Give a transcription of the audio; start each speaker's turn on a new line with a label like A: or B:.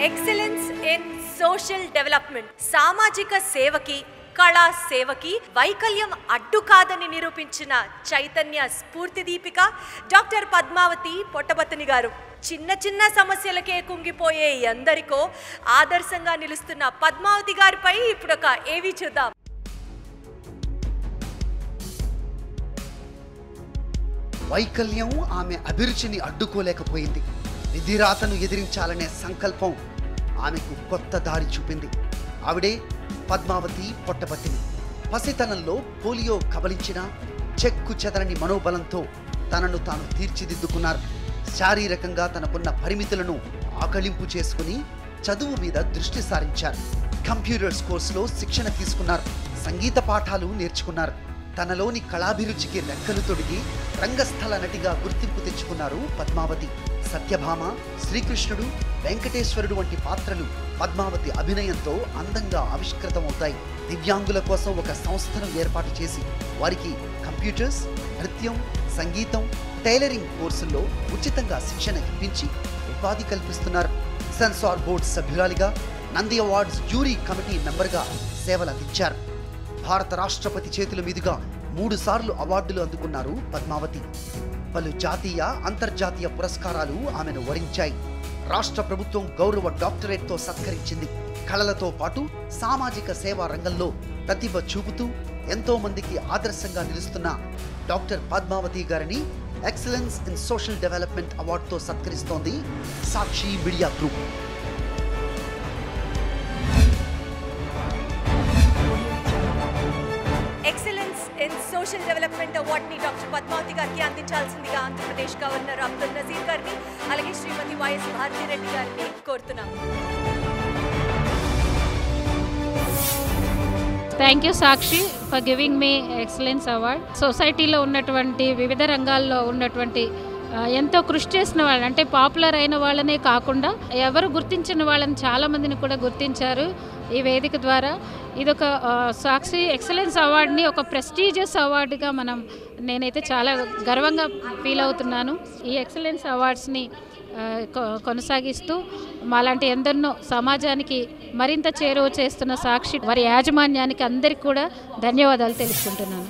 A: Excellence in social development సామాజిక సేవకి కళా సేవకి వైకల్యం అడ్డు కాదని నిరూపించిన చైతన్య స్ఫూర్తి దీపిక డాక్టర్ పద్మావతి పొట్టబత్తని గారు. చిన్న చిన్న సమస్యలకే కుంగిపోయే ఎందరికో ఆదర్శంగా నిలుస్తున్న పద్మావతి గారిపై ఇప్పుడు ఒక ఏవి చూద్దాం.
B: వైకల్యం ఆమె అభిరుచిని అడ్డుకోలేకపోయింది. విధిరాతను ఎదిరించాలనే సంకల్పం ఆమెకు కొత్త దారి చూపింది. ఆవిడే పద్మావతి పొట్టబత్తిని. పసితనంలో పోలియో కబలించిన చెక్కు చెదరని మనోబలంతో తనను తాను తీర్చిదిద్దుకున్నారు. శారీరకంగా తనకున్న పరిమితులను ఆకళింపు చేసుకుని చదువు మీద దృష్టి సారించారు. కంప్యూటర్స్ కోర్సులో శిక్షణ తీసుకున్నారు. సంగీత పాఠాలు నేర్చుకున్నారు. తనలోని కళాభిరుచికి రెక్కలు తొడిగి రంగస్థల నటిగా గుర్తింపు తెచ్చుకున్నారు పద్మావతి. సత్యభామ, శ్రీకృష్ణుడు, వెంకటేశ్వరుడు వంటి పాత్రలు పద్మావతి అభినయంతో అందంగా ఆవిష్కృతమవుతాయి. దివ్యాంగుల కోసం ఒక సంస్థను ఏర్పాటు చేసి వారికి కంప్యూటర్స్, నృత్యం, సంగీతం, టైలరింగ్ కోర్సుల్లో ఉచితంగా శిక్షణ ఇప్పించి ఉపాధి కల్పిస్తున్నారు. సెన్సార్ బోర్డు సభ్యురాలిగా, నంది అవార్డ్స్ జ్యూరీ కమిటీ మెంబర్గా సేవలందించారు. భారత రాష్ట్రపతి చేతుల మీదుగా 3 సార్లు అవార్డులు అందుకున్నారు పద్మావతి. పలు జాతీయ, అంతర్జాతీయ పురస్కారాలు ఆమెను వరించాయి. రాష్ట్ర ప్రభుత్వం గౌరవ డాక్టరేట్తో సత్కరించింది. కళలతో పాటు సామాజిక సేవా రంగంలో ప్రతిభ చూపుతూ ఎంతో మందికి ఆదర్శంగా నిలుస్తున్న డాక్టర్ పద్మావతి గారిని ఎక్సలెన్స్ ఇన్ సోషల్ డెవలప్మెంట్ అవార్డుతో సత్కరిస్తోంది Sakshi media group.
A: Excellence in social development అవార్డుని డాక్టర్ పద్మావతి గారికి అందించాల్సిందిగా ఆంధ్రప్రదేశ్ గవర్నర్ అబ్దుల్ నజీర్ గారిని అలాగే శ్రీమతి వైఎస్ భారతిరెడ్డి గారిని కోరుతున్నాం.
C: Thank you Sakshi for giving me excellence award. సొసైటీలో ఉన్నటువంటి వివిధ రంగాల్లో ఉన్నటువంటి ఎంతో కృషి చేసిన వాళ్ళు, అంటే పాపులర్ అయిన వాళ్ళనే కాకుండా ఎవరు గుర్తించిన వాళ్ళని చాలామందిని కూడా గుర్తించారు ఈ వేదిక ద్వారా. ఇదొక సాక్షి ఎక్సలెన్స్ అవార్డుని ఒక ప్రెస్టీజియస్ అవార్డుగా నేనైతే చాలా గర్వంగా ఫీల్ అవుతున్నాను. ఈ ఎక్సలెన్స్ అవార్డ్స్ని కొనసాగిస్తూ మాలాంటి ఎందరినో సమాజానికి మరింత చేరువ చేస్తున్న సాక్షి వారి యాజమాన్యానికి అందరికీ కూడా ధన్యవాదాలు తెలుసుకుంటున్నాను.